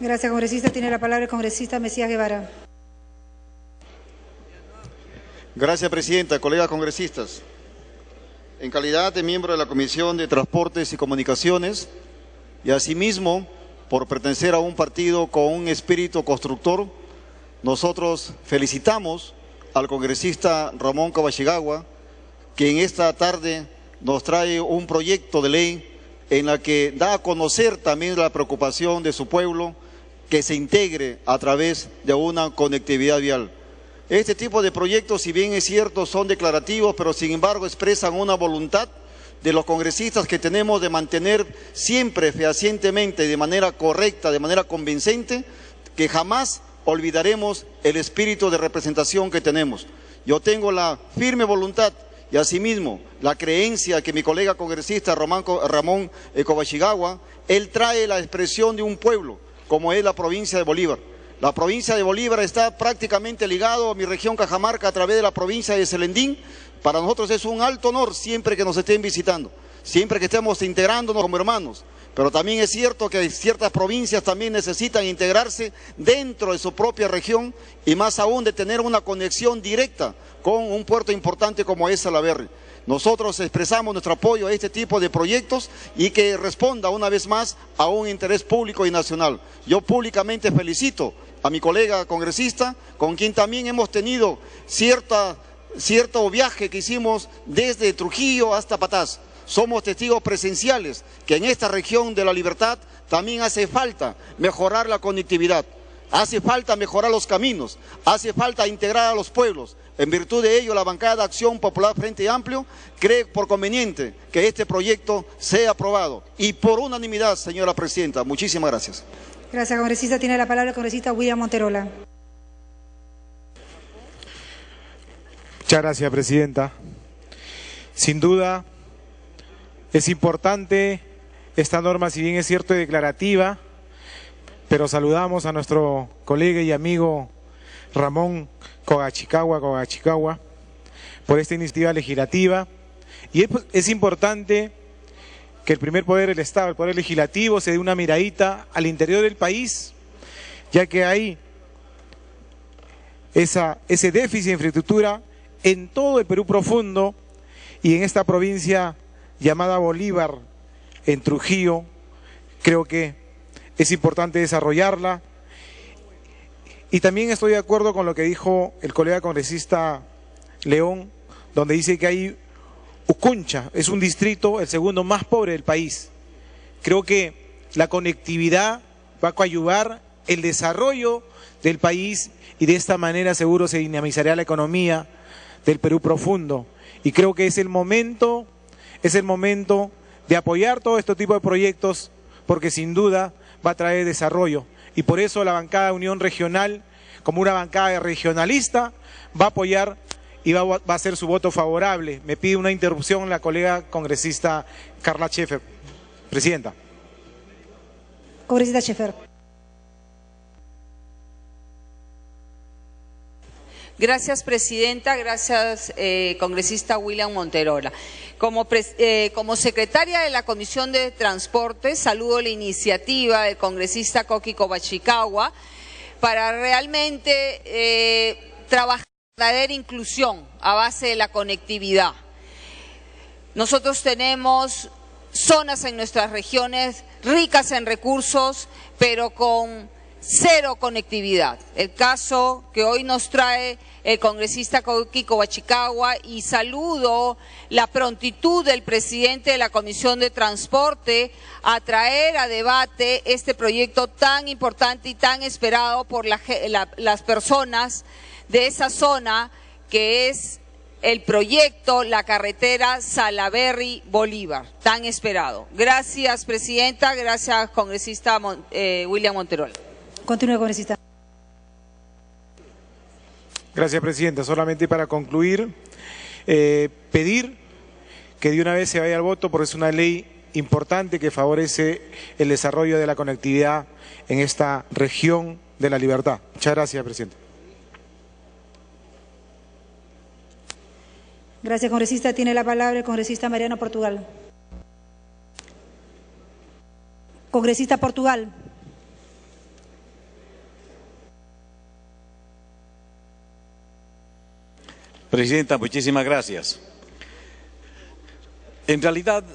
Gracias, congresista. Tiene la palabra el congresista Mesías Guevara. Gracias, presidenta. Colegas congresistas, en calidad de miembro de la Comisión de Transportes y Comunicaciones y asimismo por pertenecer a un partido con un espíritu constructor, nosotros felicitamos al congresista Ramón Covachicagua, que en esta tarde nos trae un proyecto de ley en la que da a conocer también la preocupación de su pueblo que se integre a través de una conectividad vial. Este tipo de proyectos, si bien es cierto, son declarativos, pero sin embargo expresan una voluntad de los congresistas que tenemos de mantener siempre fehacientemente, de manera correcta, de manera convincente, que jamás olvidaremos el espíritu de representación que tenemos. Yo tengo la firme voluntad y asimismo la creencia que mi colega congresista Ramón Covachicagua, él trae la expresión de un pueblo, como es la provincia de Bolívar. La provincia de Bolívar está prácticamente ligado a mi región Cajamarca a través de la provincia de Celendín. Para nosotros es un alto honor siempre que nos estén visitando, siempre que estemos integrándonos como hermanos. Pero también es cierto que ciertas provincias también necesitan integrarse dentro de su propia región y más aún de tener una conexión directa con un puerto importante como es Salaberry. Nosotros expresamos nuestro apoyo a este tipo de proyectos y que responda una vez más a un interés público y nacional. Yo públicamente felicito a mi colega congresista, con quien también hemos tenido cierto viaje que hicimos desde Trujillo hasta Patás. Somos testigos presenciales que en esta región de la Libertad también hace falta mejorar la conectividad, hace falta mejorar los caminos, hace falta integrar a los pueblos. En virtud de ello, la bancada de Acción Popular Frente Amplio cree por conveniente que este proyecto sea aprobado y por unanimidad, señora presidenta. Muchísimas gracias. Gracias, congresista. Tiene la palabra el congresista William Monterola. Muchas gracias, presidenta. Sin duda, es importante esta norma, si bien es cierto, declarativa, pero saludamos a nuestro colega y amigo Ramón Covachicagua por esta iniciativa legislativa. Y es importante que el primer poder del Estado, el poder legislativo, se dé una miradita al interior del país, ya que hay ese déficit de infraestructura en todo el Perú profundo y en esta provincia llamada Bolívar, en Trujillo. Creo que es importante desarrollarla. Y también estoy de acuerdo con lo que dijo el colega congresista León, donde dice que hay Ucuncha, es un distrito el segundo más pobre del país. Creo que la conectividad va a coadyuvar el desarrollo del país y de esta manera seguro se dinamizará la economía del Perú profundo. Y creo que es el momento de apoyar todo este tipo de proyectos porque sin duda va a traer desarrollo. Y por eso la bancada de Unión Regional, como una bancada regionalista, va a apoyar y va a hacer su voto favorable. Me pide una interrupción la colega congresista Carla Scheffer. Presidenta. Congresista Scheffer. Gracias, presidenta. Gracias, congresista William Monterola. Como secretaria de la Comisión de Transportes, saludo la iniciativa del congresista Coqui Covachicagua para realmente trabajar en verdadera inclusión a base de la conectividad. Nosotros tenemos zonas en nuestras regiones ricas en recursos, pero con cero conectividad. El caso que hoy nos trae el congresista Coqui Covachicagua, y saludo la prontitud del presidente de la Comisión de Transporte a traer a debate este proyecto tan importante y tan esperado por las personas de esa zona, que es el proyecto, la carretera Salaberry-Bolívar, tan esperado. Gracias, presidenta. Gracias, congresista William Monterola. Continúe, congresista. Gracias, presidenta. Solamente para concluir, pedir que de una vez se vaya al voto porque es una ley importante que favorece el desarrollo de la conectividad en esta región de la Libertad. Muchas gracias, presidente. Gracias, congresista. Tiene la palabra el congresista Mariano Portugal. Congresista Portugal. Presidenta, muchísimas gracias. En realidad,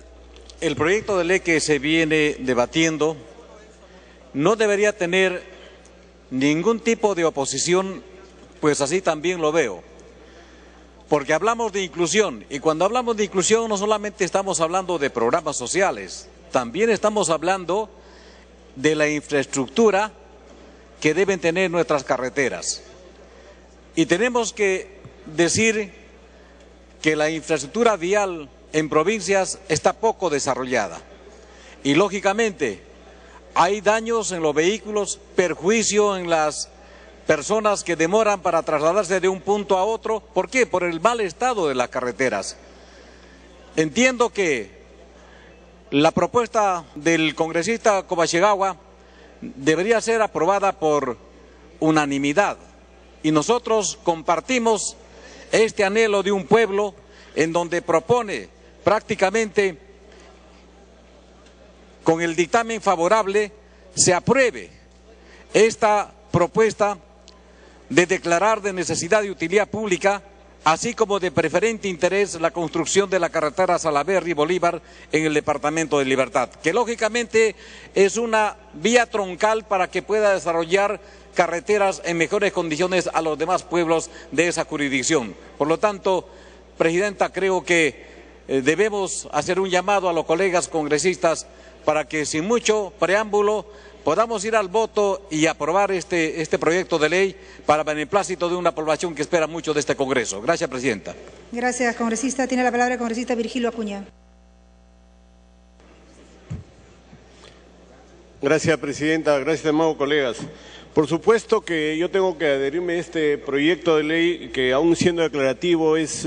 el proyecto de ley que se viene debatiendo no debería tener ningún tipo de oposición, pues así también lo veo. Porque hablamos de inclusión, y cuando hablamos de inclusión no solamente estamos hablando de programas sociales, también estamos hablando de la infraestructura que deben tener nuestras carreteras. Y tenemos que decir que la infraestructura vial en provincias está poco desarrollada. Y lógicamente hay daños en los vehículos, perjuicio en las personas que demoran para trasladarse de un punto a otro. ¿Por qué? Por el mal estado de las carreteras. Entiendo que la propuesta del congresista Comashegawa debería ser aprobada por unanimidad. Y nosotros compartimos este anhelo de un pueblo en donde propone prácticamente con el dictamen favorable se apruebe esta propuesta de declarar de necesidad de utilidad pública, así como de preferente interés la construcción de la carretera Salaberry-Bolívar en el departamento de Libertad, que lógicamente es una vía troncal para que pueda desarrollar carreteras en mejores condiciones a los demás pueblos de esa jurisdicción. Por lo tanto, Presidenta, creo que debemos hacer un llamado a los colegas congresistas para que sin mucho preámbulo podamos ir al voto y aprobar este proyecto de ley para beneplácito de una población que espera mucho de este Congreso. Gracias, Presidenta. Gracias, congresista. Tiene la palabra el congresista Virgilio Acuña. Gracias, Presidenta. Gracias, estimados colegas. Por supuesto que yo tengo que adherirme a este proyecto de ley que, aún siendo declarativo, es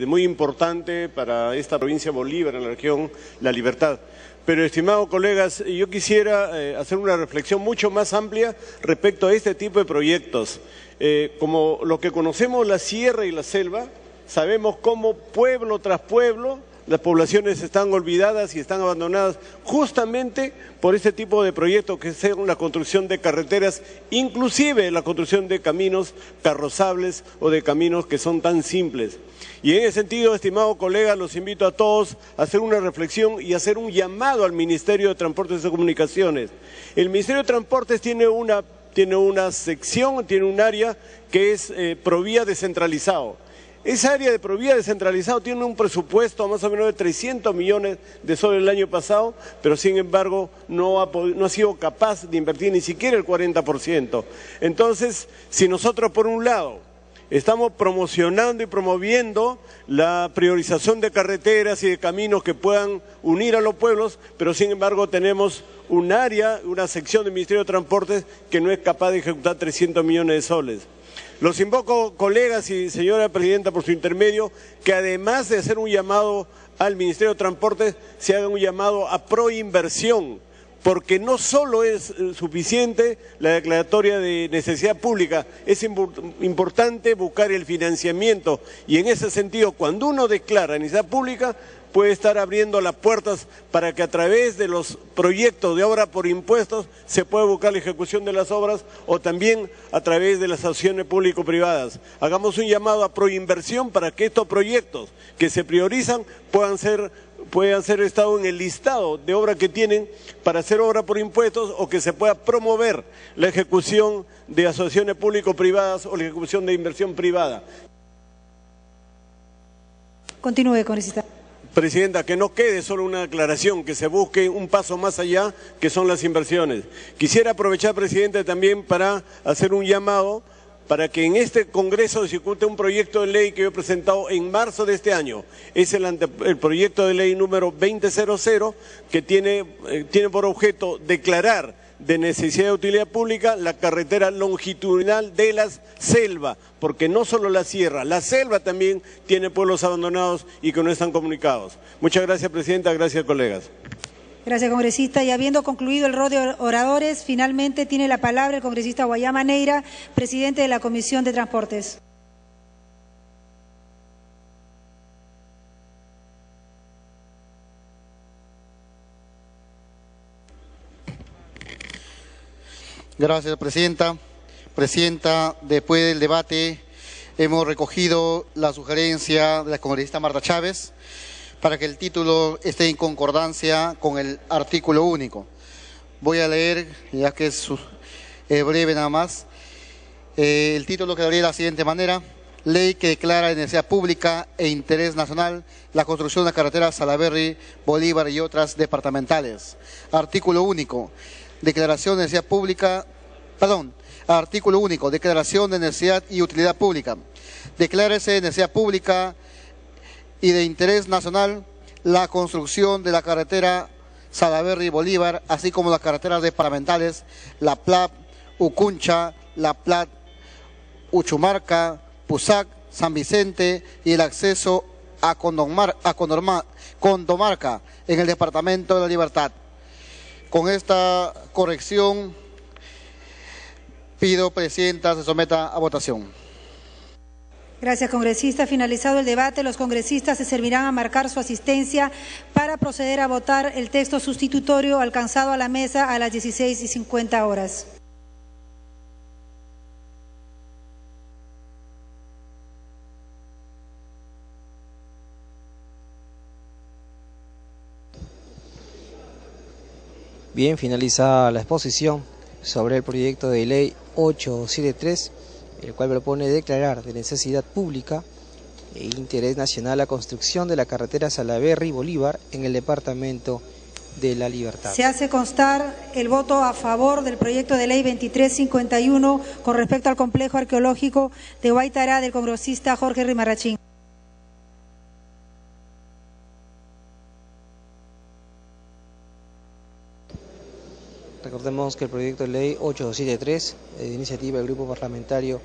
muy importante para esta provincia de Bolívar, en la región La Libertad. Pero, estimados colegas, yo quisiera hacer una reflexión mucho más amplia respecto a este tipo de proyectos. Como lo que conocemos la sierra y la selva, sabemos cómo pueblo tras pueblo las poblaciones están olvidadas y están abandonadas justamente por este tipo de proyectos que son la construcción de carreteras, inclusive la construcción de caminos carrozables o de caminos que son tan simples. Y en ese sentido, estimados colegas, los invito a todos a hacer una reflexión y hacer un llamado al Ministerio de Transportes y Comunicaciones. El Ministerio de Transportes tiene una sección, tiene un área que es Provía descentralizado. Esa área de Provía descentralizado tiene un presupuesto más o menos de 300 millones de soles el año pasado, pero sin embargo no ha sido capaz de invertir ni siquiera el 40%. Entonces, si nosotros por un lado estamos promocionando y promoviendo la priorización de carreteras y de caminos que puedan unir a los pueblos, pero sin embargo tenemos un área, una sección del Ministerio de Transportes que no es capaz de ejecutar 300 millones de soles. Los invoco, colegas y señora Presidenta, por su intermedio, que además de hacer un llamado al Ministerio de Transportes, se haga un llamado a proinversión, porque no solo es suficiente la declaratoria de necesidad pública, es importante buscar el financiamiento, y en ese sentido, cuando uno declara necesidad pública, puede estar abriendo las puertas para que a través de los proyectos de obra por impuestos se pueda buscar la ejecución de las obras, o también a través de las asociaciones público-privadas. Hagamos un llamado a proinversión para que estos proyectos que se priorizan puedan ser estado en el listado de obras que tienen para hacer obra por impuestos, o que se pueda promover la ejecución de asociaciones público-privadas o la ejecución de inversión privada. Continúe, congresista. Presidenta, que no quede solo una declaración, que se busque un paso más allá, que son las inversiones. Quisiera aprovechar, Presidente, también para hacer un llamado para que en este Congreso se discute un proyecto de ley que yo he presentado en marzo de este año. Es el proyecto de ley número 2000, que tiene por objeto declarar de necesidad de utilidad pública la carretera longitudinal de la selva, porque no solo la sierra, la selva también tiene pueblos abandonados y que no están comunicados. Muchas gracias, Presidenta, gracias, colegas. Gracias, congresista. Y habiendo concluido el rol de oradores, finalmente tiene la palabra el congresista Guayama Neira, presidente de la Comisión de Transportes. Gracias, Presidenta. Presidenta, después del debate hemos recogido la sugerencia de la congresista Marta Chávez para que el título esté en concordancia con el artículo único. Voy a leer, ya que es breve nada más. El título quedaría de la siguiente manera: Ley que declara de necesidad pública e interés nacional la construcción de la carretera Salaberry, Bolívar y otras departamentales. Artículo único. Declaración de necesidad pública, artículo único. Declaración de necesidad y utilidad pública. Declárese de necesidad pública y de interés nacional la construcción de la carretera Salaberry, Bolívar, así como las carreteras departamentales La Plat, Ucuncha, La Plat, Uchumarca, Pusac, San Vicente y el acceso a Condomarca en el departamento de La Libertad. Con esta corrección pido, Presidenta, se someta a votación. Gracias, congresista. Finalizado el debate, los congresistas se servirán a marcar su asistencia para proceder a votar el texto sustitutorio alcanzado a la mesa a las 16:50 horas. Bien, finalizada la exposición sobre el proyecto de ley 873, el cual propone declarar de necesidad pública e interés nacional la construcción de la carretera Salaberry-Bolívar en el departamento de La Libertad. Se hace constar el voto a favor del proyecto de ley 2351 con respecto al complejo arqueológico de Huaytará del congresista Jorge Rimarrachín. Recordemos que el proyecto de ley 873, de iniciativa del Grupo Parlamentario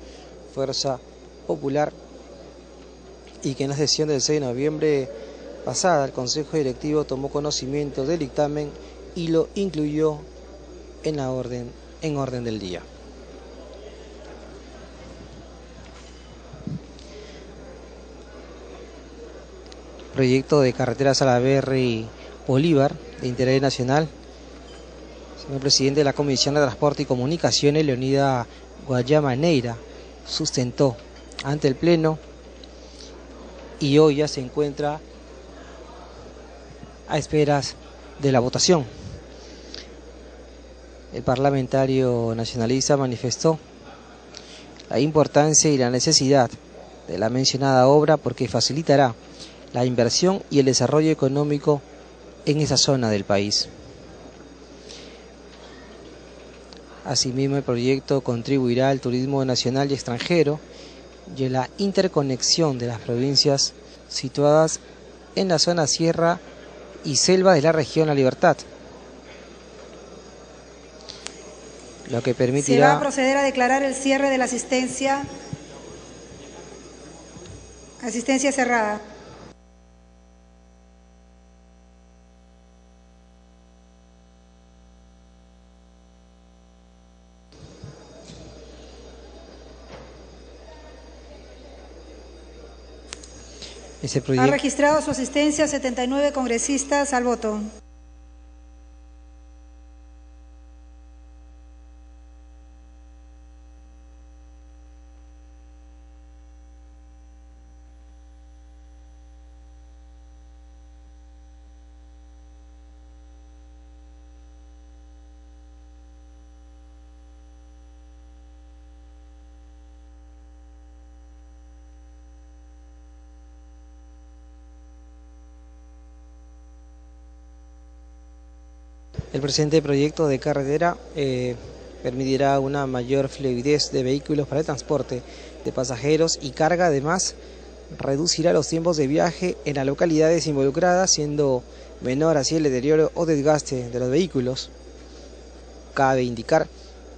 Fuerza Popular, y que en la sesión del 6 de noviembre pasada el Consejo Directivo tomó conocimiento del dictamen y lo incluyó en orden del día. Proyecto de carretera Salaberry-Bolívar de interés nacional. Señor presidente de la Comisión de Transporte y Comunicaciones, Leonida Guayama Neira, sustentó ante el Pleno y hoy ya se encuentra a esperas de la votación. El parlamentario nacionalista manifestó la importancia y la necesidad de la mencionada obra porque facilitará la inversión y el desarrollo económico en esa zona del país. Asimismo, el proyecto contribuirá al turismo nacional y extranjero y a la interconexión de las provincias situadas en la zona sierra y selva de la región La Libertad, lo que permitirá... Se va a proceder a declarar el cierre de la asistencia cerrada. Ha registrado su asistencia 79 congresistas al voto. El presente proyecto de carretera permitirá una mayor fluidez de vehículos para el transporte de pasajeros y carga. Además, reducirá los tiempos de viaje en las localidades involucradas, siendo menor así el deterioro o desgaste de los vehículos. Cabe indicar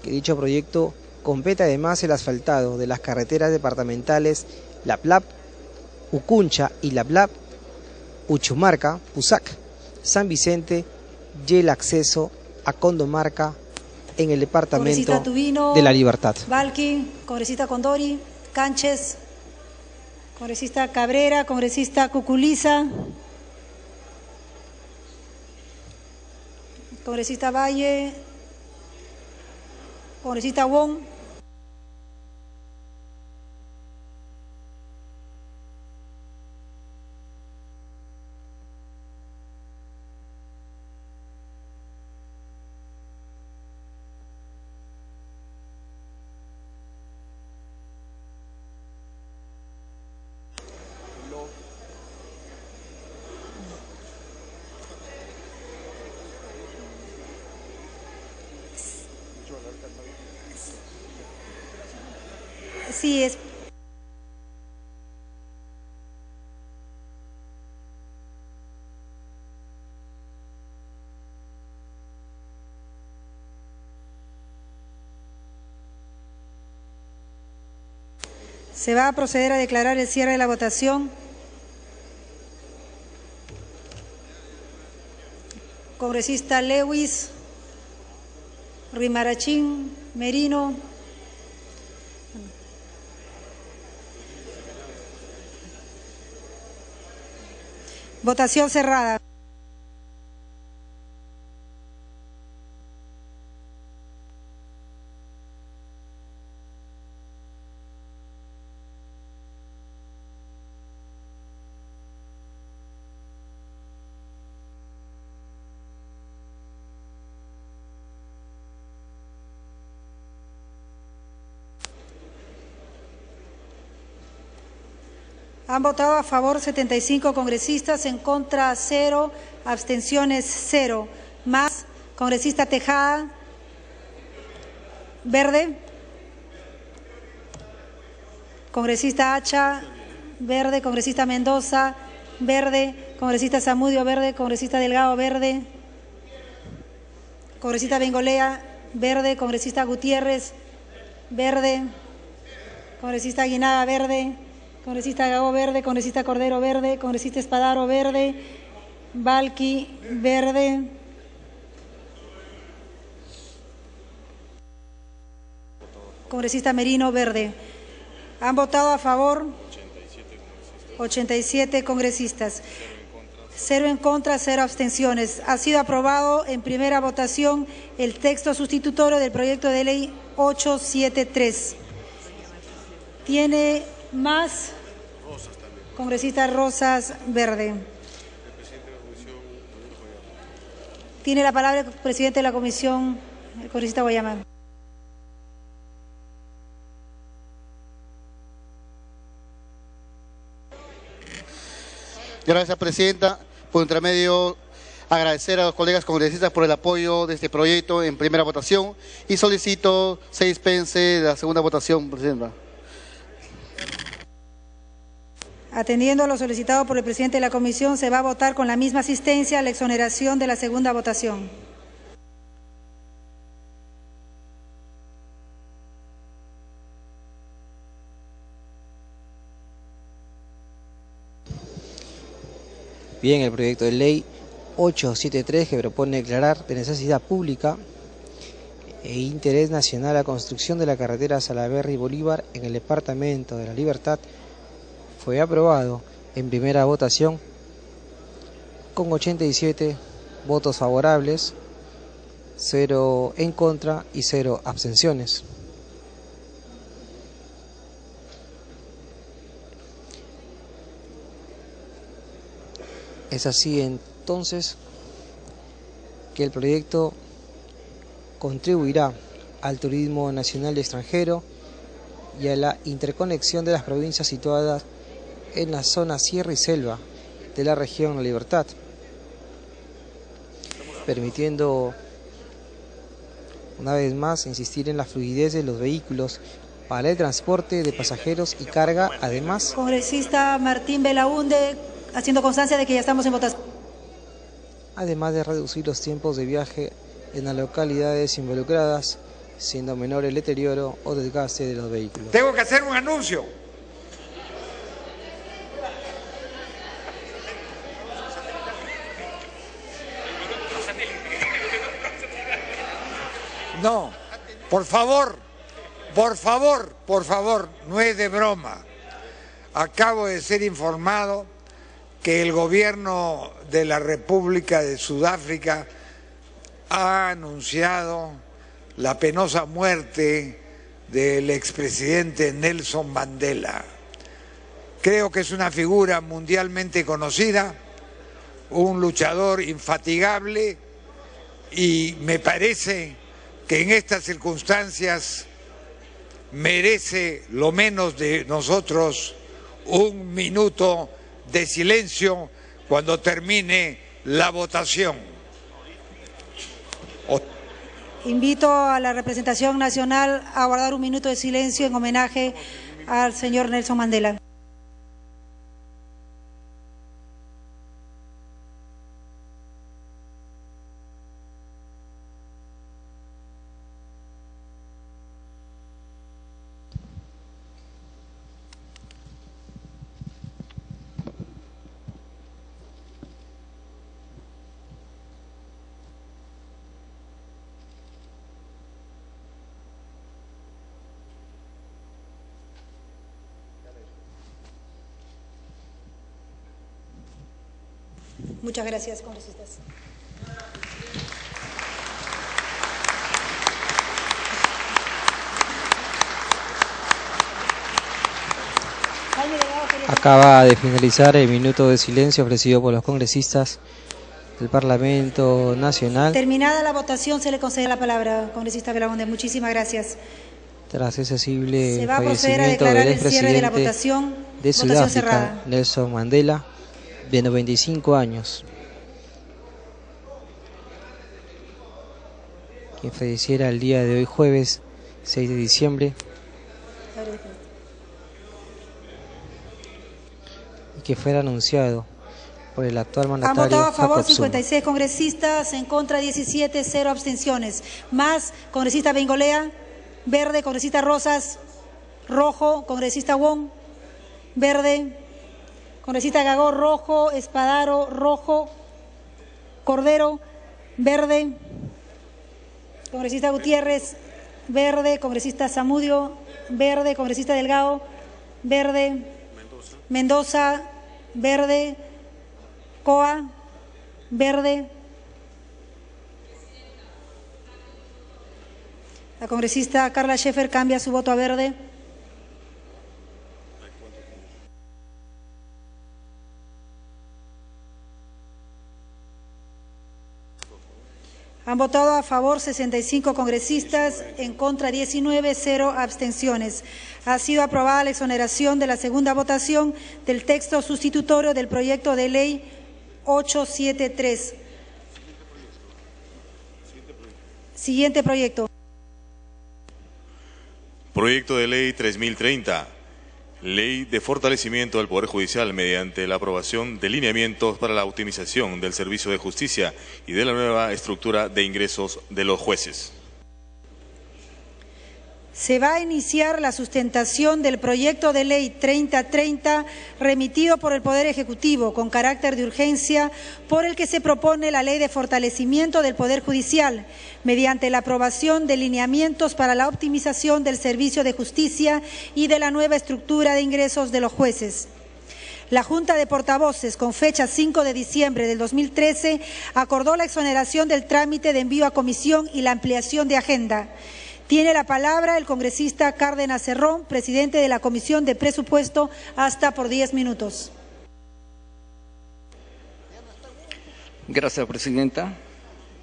que dicho proyecto completa además el asfaltado de las carreteras departamentales La Plat, Ucuncha y La Plat, Uchumarca, Pusac, San Vicente y el acceso a Condomarca en el departamento de La Libertad. Valqui, congresista Condori, Canches, congresista Cabrera, congresista Cuculiza, congresista Valle, congresista Wong. Sí, es... Se va a proceder a declarar el cierre de la votación. Congresista Lewis, Rimarachín, Merino. Votación cerrada. Han votado a favor 75 congresistas, en contra 0, abstenciones 0. Más, congresista Tejada, verde. Congresista Hacha, verde. Congresista Mendoza, verde. Congresista Zamudio, verde. Congresista Delgado, verde. Congresista Bengolea, verde. Congresista Gutiérrez, verde. Congresista Aguinaga, verde. Congresista Gago, verde. Congresista Cordero, verde. Congresista Espadaro, verde. Valqui, verde. Congresista Merino, verde. Han votado a favor 87 congresistas. 0 en contra, 0 abstenciones. Ha sido aprobado en primera votación el texto sustitutorio del proyecto de ley 873. Tiene más congresista Rosas, verde. Tiene la palabra el presidente de la comisión, el congresista Guayama. Gracias, presidenta. Por intermedio, agradecer a los colegas congresistas por el apoyo de este proyecto en primera votación y solicito se dispense de la segunda votación, presidenta. Atendiendo a lo solicitado por el presidente de la comisión, se va a votar con la misma asistencia la exoneración de la segunda votación. Bien, el proyecto de ley 873, que propone declarar de necesidad pública e interés nacional la construcción de la carretera Salaverry-Bolívar en el departamento de La Libertad, fue aprobado en primera votación con 87 votos favorables, 0 en contra y 0 abstenciones. Es así entonces que el proyecto contribuirá al turismo nacional y extranjero y a la interconexión de las provincias situadas en la zona sierra y selva de la región La Libertad, permitiendo una vez más insistir en la fluidez de los vehículos para el transporte de pasajeros y carga, además. Congresista Martín Belaunde, haciendo constancia de que ya estamos en votación. Además de reducir los tiempos de viaje en las localidades involucradas, siendo menor el deterioro o desgaste de los vehículos. Tengo que hacer un anuncio. No, por favor, no es de broma. Acabo de ser informado que el gobierno de la República de Sudáfrica ha anunciado la penosa muerte del expresidente Nelson Mandela. Creo que es una figura mundialmente conocida, un luchador infatigable, y me parece que en estas circunstancias merece lo menos de nosotros un minuto de silencio cuando termine la votación. Invito a la representación nacional a guardar un minuto de silencio en homenaje al señor Nelson Mandela. Muchas gracias, congresistas. Acaba de finalizar el minuto de silencio ofrecido por los congresistas del Parlamento Nacional. Terminada la votación, se le concede la palabra, congresista Belaúnde. Muchísimas gracias. Tras ese sensible Se va a proceder a fallecimiento declarar del el cierre de la expresidente votación. de Votación Sudáfrica, cerrada. Nelson Mandela, de 95 años, quien falleciera el día de hoy, jueves 6 de diciembre, y que fuera anunciado por el actual Han mandatario votado a favor Jacob Zuma. 56 congresistas, en contra 17, 0 abstenciones. Más, congresista Bengolea, verde, congresista Rosas, rojo, congresista Wong, verde, congresista Gagó, rojo, Espadaro, rojo, Cordero, verde, congresista Gutiérrez, verde, congresista Zamudio, verde, congresista Delgado, verde, Mendoza, verde, Coa, verde. La congresista Carla Scheffer cambia su voto a verde. Han votado a favor 65 congresistas, en contra 19, 0 abstenciones. Ha sido aprobada la exoneración de la segunda votación del texto sustitutorio del proyecto de ley 873. Siguiente proyecto. Proyecto de ley 3030, ley de fortalecimiento del Poder Judicial mediante la aprobación de lineamientos para la optimización del servicio de justicia y de la nueva estructura de ingresos de los jueces. Se va a iniciar la sustentación del proyecto de ley 3030 remitido por el Poder Ejecutivo con carácter de urgencia, por el que se propone la ley de fortalecimiento del Poder Judicial mediante la aprobación de lineamientos para la optimización del servicio de justicia y de la nueva estructura de ingresos de los jueces. La Junta de Portavoces, con fecha 5 de diciembre del 2013, acordó la exoneración del trámite de envío a comisión y la ampliación de agenda. Tiene la palabra el congresista Cárdenas Cerrón, presidente de la Comisión de Presupuesto, hasta por 10 minutos. Gracias, presidenta.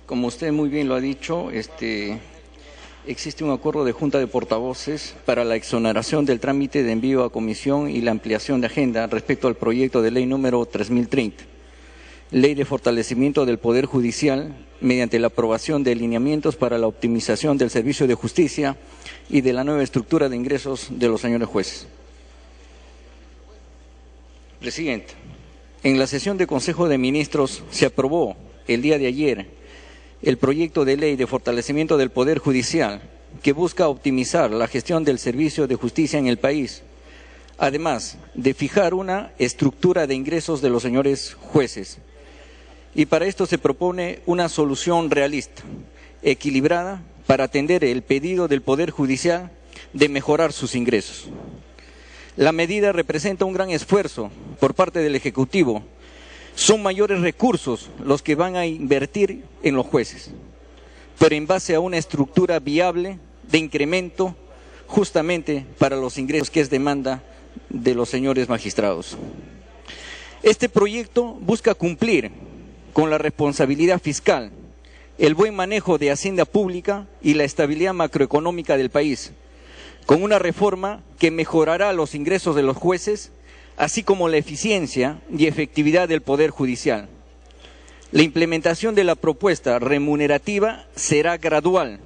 Como usted muy bien lo ha dicho, existe un acuerdo de Junta de Portavoces para la exoneración del trámite de envío a comisión y la ampliación de agenda respecto al proyecto de ley número 3030. Ley de fortalecimiento del Poder Judicial mediante la aprobación de lineamientos para la optimización del servicio de justicia y de la nueva estructura de ingresos de los señores jueces. Presidente, en la sesión de Consejo de Ministros se aprobó el día de ayer el proyecto de ley de fortalecimiento del Poder Judicial que busca optimizar la gestión del servicio de justicia en el país, además de fijar una estructura de ingresos de los señores jueces. Y para esto se propone una solución realista, equilibrada, para atender el pedido del Poder Judicial de mejorar sus ingresos. La medida representa un gran esfuerzo por parte del Ejecutivo. Son mayores recursos los que van a invertir en los jueces, pero en base a una estructura viable de incremento justamente para los ingresos que es demanda de los señores magistrados. Este proyecto busca cumplir con la responsabilidad fiscal, el buen manejo de hacienda pública y la estabilidad macroeconómica del país, con una reforma que mejorará los ingresos de los jueces, así como la eficiencia y efectividad del Poder Judicial. La implementación de la propuesta remunerativa será gradual.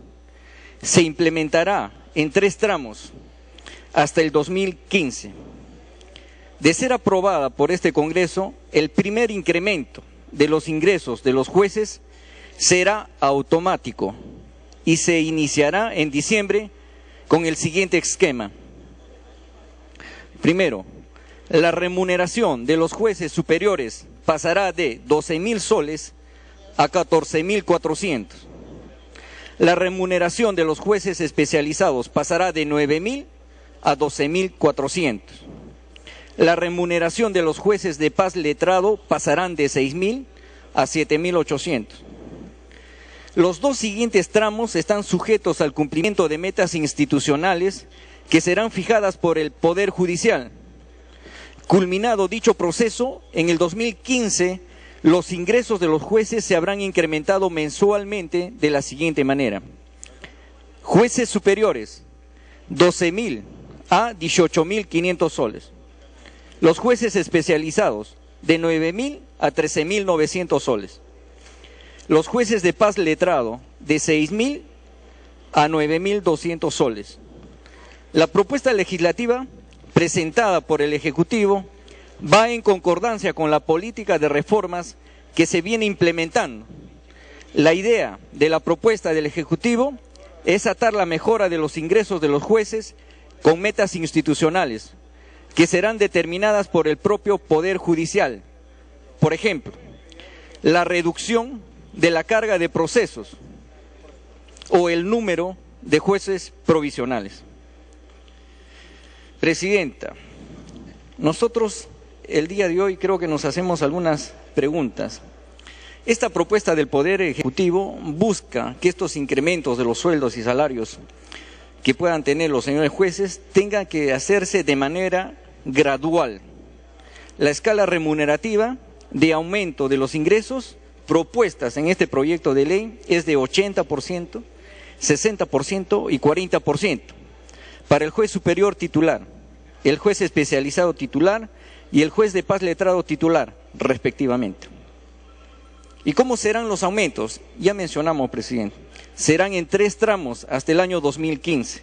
Se implementará en 3 tramos hasta el 2015. De ser aprobada por este Congreso, el primer incremento de los ingresos de los jueces será automático y se iniciará en diciembre con el siguiente esquema. Primero, la remuneración de los jueces superiores pasará de 12.000 soles a 14.400. La remuneración de los jueces especializados pasará de 9.000 a 12.400. La remuneración de los jueces de paz letrado pasarán de 6.000 a 7.800. Los 2 siguientes tramos están sujetos al cumplimiento de metas institucionales que serán fijadas por el Poder Judicial. Culminado dicho proceso, en el 2015 los ingresos de los jueces se habrán incrementado mensualmente de la siguiente manera. Jueces superiores, 12.000 a 18.500 soles. Los jueces especializados, de 9.000 a 13.900 soles. Los jueces de paz letrado, de 6.000 a 9.200 soles. La propuesta legislativa presentada por el Ejecutivo va en concordancia con la política de reformas que se viene implementando. La idea de la propuesta del Ejecutivo es atar la mejora de los ingresos de los jueces con metas institucionales que serán determinadas por el propio Poder Judicial. Por ejemplo, la reducción de la carga de procesos o el número de jueces provisionales. Presidenta, nosotros el día de hoy creo que nos hacemos algunas preguntas. Esta propuesta del Poder Ejecutivo busca que estos incrementos de los sueldos y salarios que puedan tener los señores jueces tengan que hacerse de manera gradual. La escala remunerativa de aumento de los ingresos propuestas en este proyecto de ley es de 80%, 60% y 40%. Para el juez superior titular, el juez especializado titular y el juez de paz letrado titular, respectivamente. ¿Y cómo serán los aumentos? Ya mencionamos, presidente, serán en 3 tramos hasta el año 2015.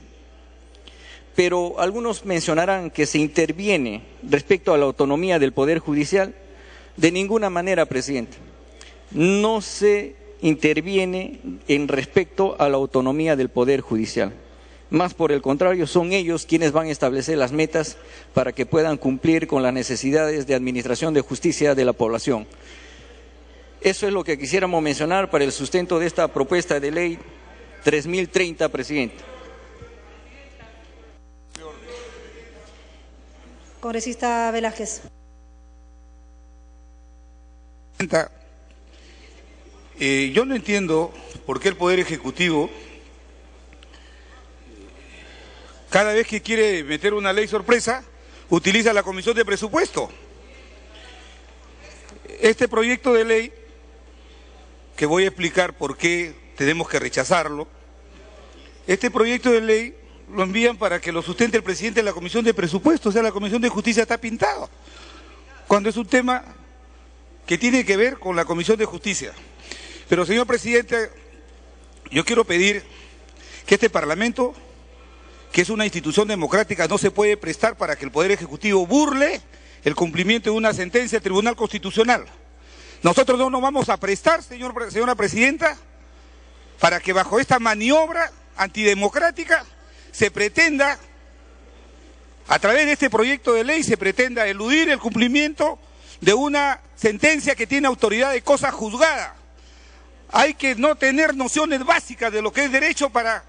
Pero algunos mencionarán que se interviene respecto a la autonomía del Poder Judicial. De ninguna manera, presidente. No se interviene en respecto a la autonomía del Poder Judicial. Más por el contrario, son ellos quienes van a establecer las metas para que puedan cumplir con las necesidades de administración de justicia de la población. Eso es lo que quisiéramos mencionar para el sustento de esta propuesta de ley 3030, presidente. Congresista Velázquez. Yo no entiendo por qué el Poder Ejecutivo, cada vez que quiere meter una ley sorpresa, utiliza la Comisión de Presupuesto. Este proyecto de ley, que voy a explicar por qué tenemos que rechazarlo, este proyecto de ley lo envían para que lo sustente el presidente de la Comisión de Presupuesto, o sea, la Comisión de Justicia está pintado, cuando es un tema que tiene que ver con la Comisión de Justicia. Pero, señor presidente, yo quiero pedir que este Parlamento, que es una institución democrática, no se puede prestar para que el Poder Ejecutivo burle el cumplimiento de una sentencia del Tribunal Constitucional. Nosotros no nos vamos a prestar, señora presidenta, para que bajo esta maniobra antidemocrática se pretenda, a través de este proyecto de ley, se pretenda eludir el cumplimiento de una sentencia que tiene autoridad de cosa juzgada. Hay que no tener nociones básicas de lo que es derecho para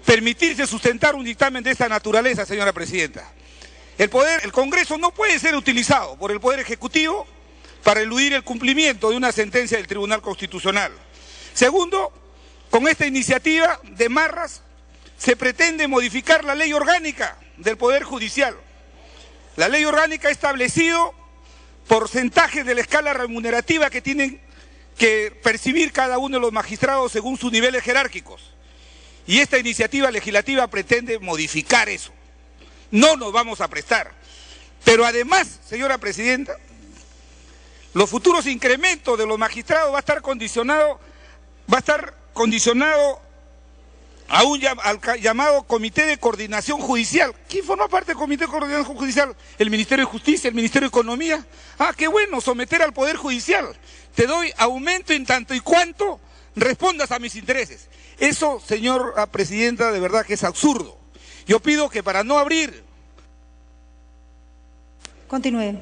permitirse sustentar un dictamen de esta naturaleza, señora presidenta. El Congreso no puede ser utilizado por el Poder Ejecutivo para eludir el cumplimiento de una sentencia del Tribunal Constitucional. Segundo, con esta iniciativa de Marras se pretende modificar la ley orgánica del Poder Judicial. La ley orgánica ha establecido porcentajes de la escala remunerativa que tienen que percibir cada uno de los magistrados según sus niveles jerárquicos. Y esta iniciativa legislativa pretende modificar eso. No nos vamos a prestar. Pero además, señora presidenta, los futuros incrementos de los magistrados va a estar condicionado al llamado Comité de Coordinación Judicial. ¿Quién forma parte del Comité de Coordinación Judicial? El Ministerio de Justicia, el Ministerio de Economía. Ah, qué bueno, someter al Poder Judicial. Te doy aumento en tanto y cuanto respondas a mis intereses. Eso, señora Presidenta, de verdad que es absurdo. Yo pido que para no abrir... Continúe.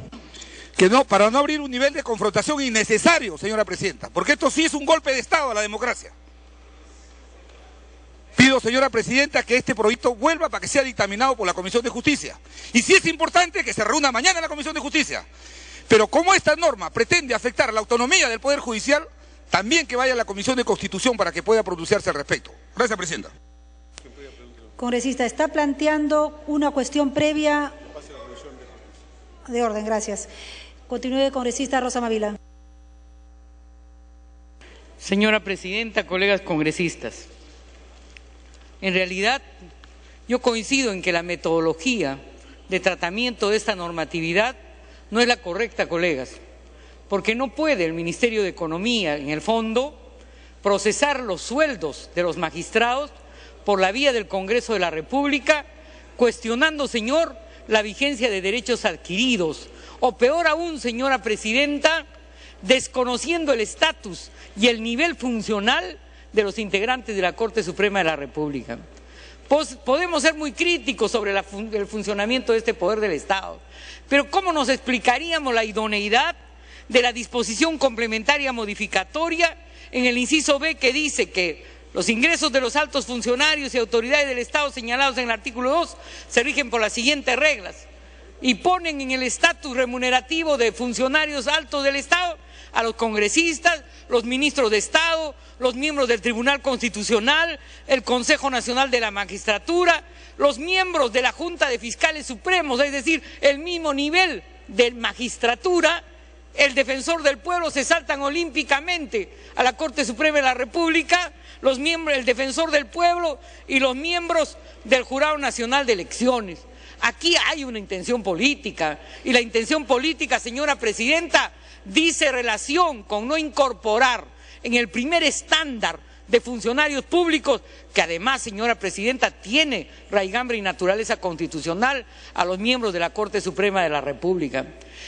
Para no abrir un nivel de confrontación innecesario, señora Presidenta, porque esto sí es un golpe de Estado a la democracia. Pido, señora Presidenta, que este proyecto vuelva para que sea dictaminado por la Comisión de Justicia. Y sí es importante que se reúna mañana en la Comisión de Justicia. Pero como esta norma pretende afectar la autonomía del Poder Judicial, también que vaya a la Comisión de Constitución para que pueda pronunciarse al respecto. Gracias, Presidenta. Congresista, está planteando una cuestión previa de orden, gracias. Continúe, congresista Rosa Mavila. Señora Presidenta, colegas congresistas, en realidad yo coincido en que la metodología de tratamiento de esta normatividad no es la correcta, colegas, porque no puede el Ministerio de Economía, en el fondo, procesar los sueldos de los magistrados por la vía del Congreso de la República, cuestionando, señor, la vigencia de derechos adquiridos, o peor aún, señora Presidenta, desconociendo el estatus y el nivel funcional de los integrantes de la Corte Suprema de la República. Podemos ser muy críticos sobre el funcionamiento de este poder del Estado, pero ¿cómo nos explicaríamos la idoneidad de la disposición complementaria modificatoria en el inciso B, que dice que los ingresos de los altos funcionarios y autoridades del Estado señalados en el artículo 2 se rigen por las siguientes reglas? Y ponen en el estatus remunerativo de funcionarios altos del Estado a los congresistas, los ministros de Estado, los miembros del Tribunal Constitucional, el Consejo Nacional de la Magistratura, los miembros de la Junta de Fiscales Supremos, es decir, el mismo nivel de magistratura. El defensor del pueblo se saltan olímpicamente a la Corte Suprema de la República, los miembros del defensor del pueblo y los miembros del Jurado Nacional de Elecciones. Aquí hay una intención política, y la intención política, señora Presidenta, dice relación con no incorporar en el primer estándar de funcionarios públicos, que además, señora Presidenta, tiene raigambre y naturaleza constitucional, a los miembros de la Corte Suprema de la República.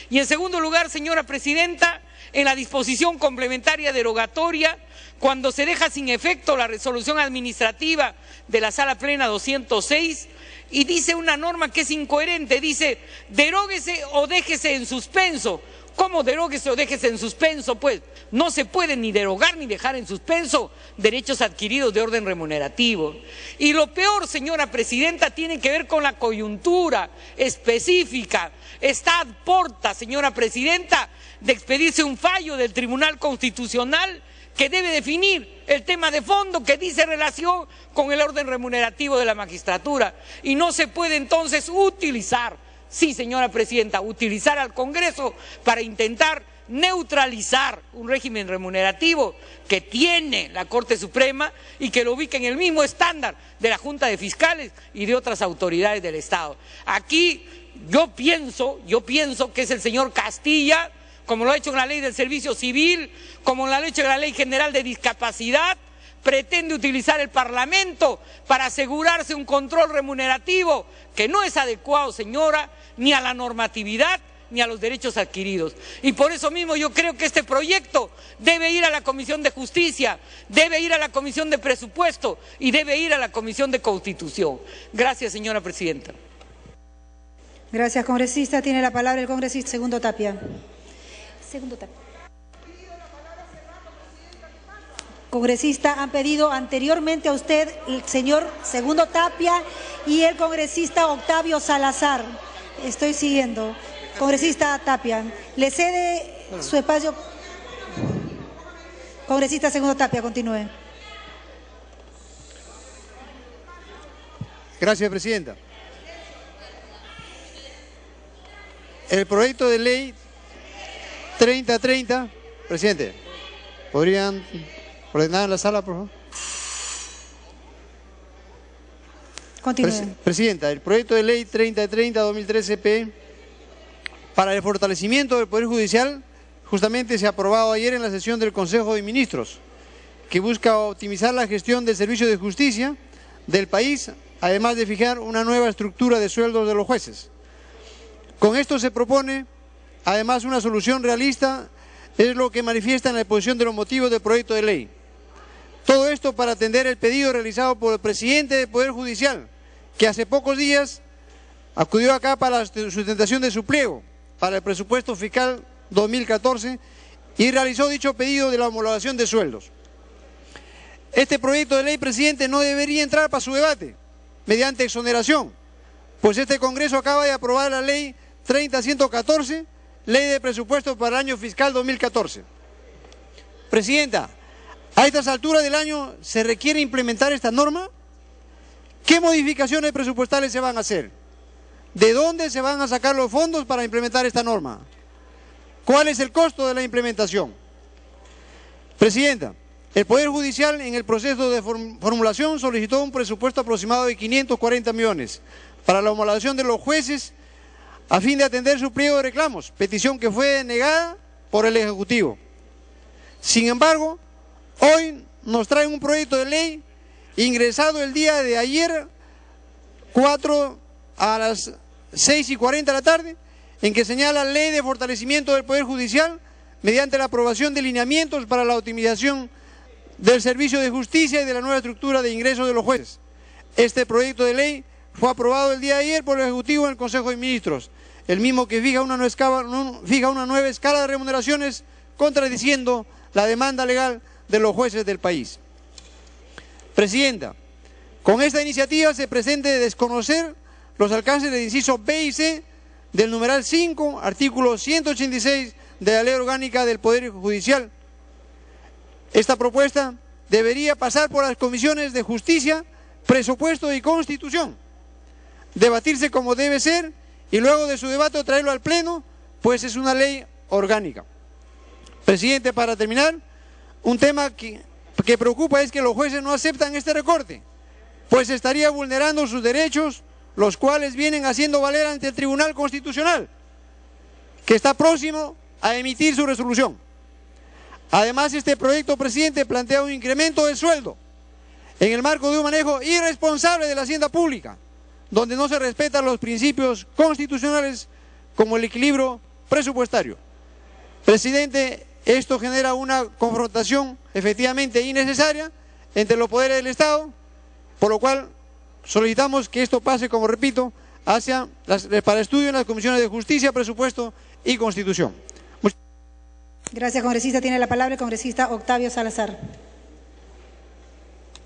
Y en segundo lugar, señora Presidenta, en la disposición complementaria derogatoria, cuando se deja sin efecto la resolución administrativa de la Sala Plena 206, y dice una norma que es incoherente, dice, deróguese o déjese en suspenso. ¿Cómo deróguese o déjese en suspenso? Pues no se puede ni derogar ni dejar en suspenso derechos adquiridos de orden remunerativo. Y lo peor, señora Presidenta, tiene que ver con la coyuntura específica. Está a porta, señora Presidenta, de expedirse un fallo del Tribunal Constitucional que debe definir el tema de fondo, que dice relación con el orden remunerativo de la magistratura. Y no se puede entonces utilizar, sí, señora Presidenta, utilizar al Congreso para intentar neutralizar un régimen remunerativo que tiene la Corte Suprema y que lo ubica en el mismo estándar de la Junta de Fiscales y de otras autoridades del Estado. Aquí yo pienso que es el señor Castilla, como lo ha hecho en la Ley del Servicio Civil, como lo ha hecho en la Ley General de Discapacidad, pretende utilizar el Parlamento para asegurarse un control remunerativo que no es adecuado, señora, ni a la normatividad ni a los derechos adquiridos. Y por eso mismo yo creo que este proyecto debe ir a la Comisión de Justicia, debe ir a la Comisión de Presupuesto y debe ir a la Comisión de Constitución. Gracias, señora Presidenta. Gracias, congresista. Tiene la palabra el congresista Segundo Tapia. Congresista, han pedido anteriormente a usted el señor Segundo Tapia y el congresista Octavio Salazar. Estoy siguiendo. Congresista Tapia, le cede su espacio. Congresista Segundo Tapia, continúe. Gracias, Presidenta. El proyecto de ley 3030, presidente, ¿podrían ordenar en la sala, por favor? Continúe. Presidenta, el proyecto de ley 3030-2013-P para el fortalecimiento del Poder Judicial justamente se ha aprobado ayer en la sesión del Consejo de Ministros, que busca optimizar la gestión del servicio de justicia del país, además de fijar una nueva estructura de sueldos de los jueces. Con esto se propone, además, una solución realista, es lo que manifiesta en la exposición de los motivos del proyecto de ley. Todo esto para atender el pedido realizado por el presidente del Poder Judicial, que hace pocos días acudió acá para la sustentación de su pliego para el presupuesto fiscal 2014 y realizó dicho pedido de la homologación de sueldos. Este proyecto de ley, presidente, no debería entrar para su debate mediante exoneración, pues este Congreso acaba de aprobar la ley 30.114, ley de presupuesto para el año fiscal 2014. Presidenta, a estas alturas del año se requiere implementar esta norma. ¿Qué modificaciones presupuestales se van a hacer? ¿De dónde se van a sacar los fondos para implementar esta norma? ¿Cuál es el costo de la implementación? Presidenta, el Poder Judicial en el proceso de formulación solicitó un presupuesto aproximado de 540 millones para la homologación de los jueces a fin de atender su pliego de reclamos, petición que fue negada por el Ejecutivo. Sin embargo, hoy nos traen un proyecto de ley ingresado el día de ayer, a las 6:40 de la tarde, en que señala la ley de fortalecimiento del Poder Judicial mediante la aprobación de lineamientos para la optimización del servicio de justicia y de la nueva estructura de ingresos de los jueces. Este proyecto de ley fue aprobado el día de ayer por el Ejecutivo en el Consejo de Ministros, el mismo que fija una nueva escala de remuneraciones, contradiciendo la demanda legal de los jueces del país. Presidenta, con esta iniciativa se pretende desconocer los alcances del inciso B y C del numeral 5, artículo 186 de la Ley Orgánica del Poder Judicial. Esta propuesta debería pasar por las comisiones de Justicia, Presupuesto y Constitución, debatirse como debe ser y luego de su debate traerlo al Pleno, pues es una ley orgánica. Presidente, para terminar, un tema que preocupa es que los jueces no aceptan este recorte, pues estaría vulnerando sus derechos, los cuales vienen haciendo valer ante el Tribunal Constitucional, que está próximo a emitir su resolución. Además, este proyecto, presidente, plantea un incremento del sueldo en el marco de un manejo irresponsable de la hacienda pública, donde no se respetan los principios constitucionales como el equilibrio presupuestario. Presidente, esto genera una confrontación efectivamente innecesaria entre los poderes del Estado, por lo cual solicitamos que esto pase, como repito, para estudio en las comisiones de Justicia, Presupuesto y Constitución. Gracias, congresista. Tiene la palabra el congresista Octavio Salazar.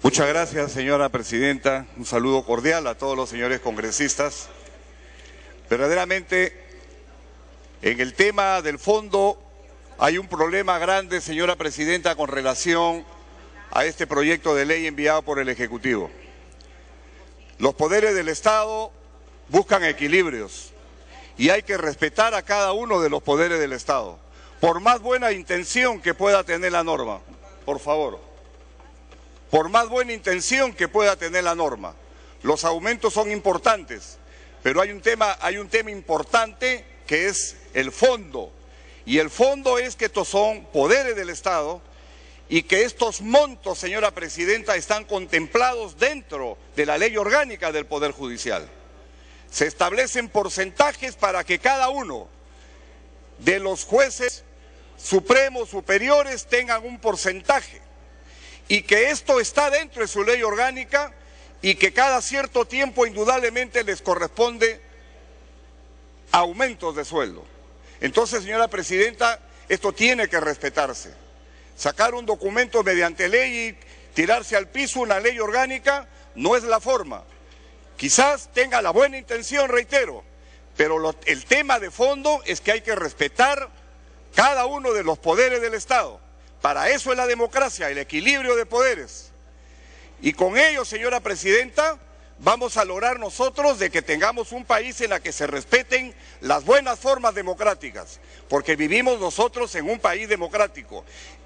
Muchas gracias, señora presidenta. Un saludo cordial a todos los señores congresistas. Verdaderamente, en el tema del fondo hay un problema grande, señora presidenta, con relación a este proyecto de ley enviado por el Ejecutivo. Los poderes del Estado buscan equilibrios y hay que respetar a cada uno de los poderes del Estado, por más buena intención que pueda tener la norma, por favor, por más buena intención que pueda tener la norma. Los aumentos son importantes, pero hay un tema importante que es el fondo, y el fondo es que estos son poderes del Estado y que estos montos, señora presidenta, están contemplados dentro de la ley orgánica del Poder Judicial. Se establecen porcentajes para que cada uno de los jueces supremos, superiores, tengan un porcentaje y que esto está dentro de su ley orgánica y que cada cierto tiempo indudablemente les corresponde aumentos de sueldo. Entonces, señora presidenta, esto tiene que respetarse. Sacar un documento mediante ley y tirarse al piso una ley orgánica no es la forma. Quizás tenga la buena intención, reitero, pero el tema de fondo es que hay que respetar cada uno de los poderes del Estado. Para eso es la democracia, el equilibrio de poderes. Y con ello, señora presidenta, vamos a lograr nosotros de que tengamos un país en el que se respeten las buenas formas democráticas, porque vivimos nosotros en un país democrático.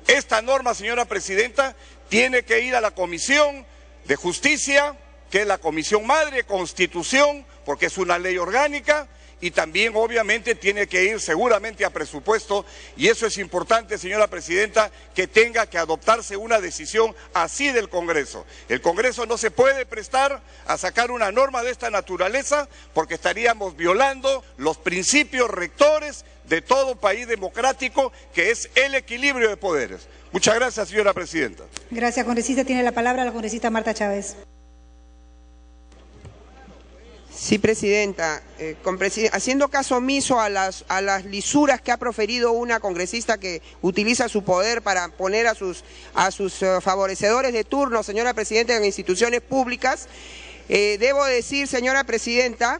Esta norma, señora presidenta, tiene que ir a la Comisión de Justicia, que es la Comisión Madre, Constitución, porque es una ley orgánica, y también obviamente tiene que ir seguramente a presupuesto, y eso es importante, señora presidenta, que tenga que adoptarse una decisión así del Congreso. El Congreso no se puede prestar a sacar una norma de esta naturaleza porque estaríamos violando los principios rectores de todo país democrático, que es el equilibrio de poderes. Muchas gracias, señora presidenta. Gracias, congresista. Tiene la palabra la congresista Marta Chávez. Sí, presidenta. Haciendo caso omiso a las lisuras que ha proferido una congresista que utiliza su poder para poner a sus favorecedores de turno, señora presidenta, en instituciones públicas, debo decir, señora presidenta,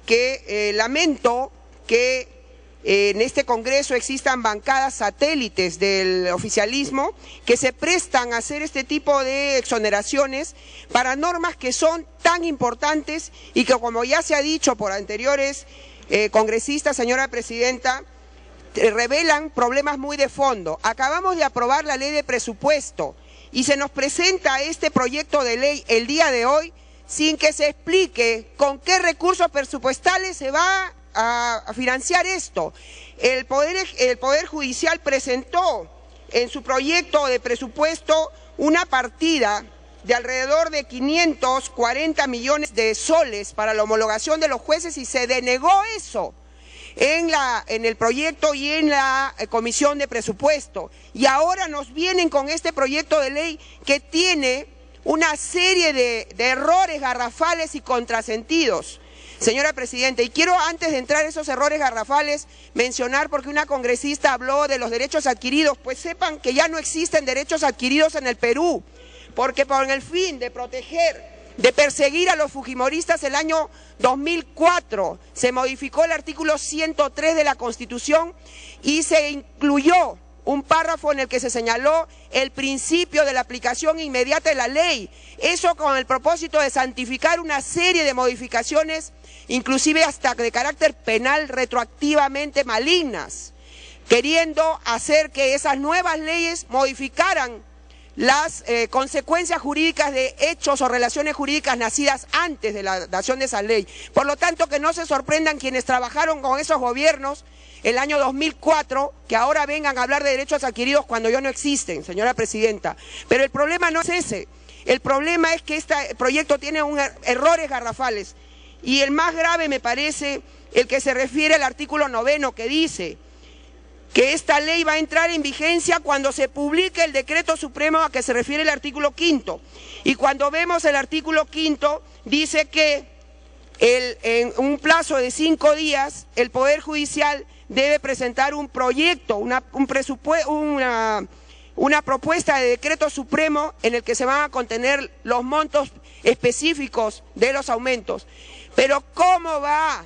que lamento que en este Congreso existan bancadas satélites del oficialismo que se prestan a hacer este tipo de exoneraciones para normas que son tan importantes y que, como ya se ha dicho por anteriores congresistas, señora presidenta, revelan problemas muy de fondo. Acabamos de aprobar la ley de presupuesto y se nos presenta este proyecto de ley el día de hoy sin que se explique con qué recursos presupuestales se va a financiar esto. El Poder Judicial presentó en su proyecto de presupuesto una partida de alrededor de 540 millones de soles para la homologación de los jueces y se denegó eso en el proyecto y en la comisión de presupuesto. Y ahora nos vienen con este proyecto de ley que tiene una serie de errores garrafales y contrasentidos. Señora presidenta, y quiero antes de entrar en esos errores garrafales mencionar, porque una congresista habló de los derechos adquiridos, pues sepan que ya no existen derechos adquiridos en el Perú, porque con el fin de proteger, de perseguir a los fujimoristas el año 2004 se modificó el artículo 103 de la Constitución y se incluyó un párrafo en el que se señaló el principio de la aplicación inmediata de la ley, eso con el propósito de santificar una serie de modificaciones, inclusive hasta de carácter penal retroactivamente malignas, queriendo hacer que esas nuevas leyes modificaran las consecuencias jurídicas de hechos o relaciones jurídicas nacidas antes de la dación de esa ley. Por lo tanto, que no se sorprendan quienes trabajaron con esos gobiernos el año 2004, que ahora vengan a hablar de derechos adquiridos cuando ya no existen, señora presidenta. Pero el problema no es ese. El problema es que este proyecto tiene errores garrafales. Y el más grave me parece el que se refiere al artículo 9º, que dice que esta ley va a entrar en vigencia cuando se publique el decreto supremo a que se refiere el artículo 5º. Y cuando vemos el artículo 5º, dice que en un plazo de 5 días el Poder Judicial debe presentar un proyecto, una propuesta de decreto supremo en el que se van a contener los montos específicos de los aumentos. Pero ¿cómo va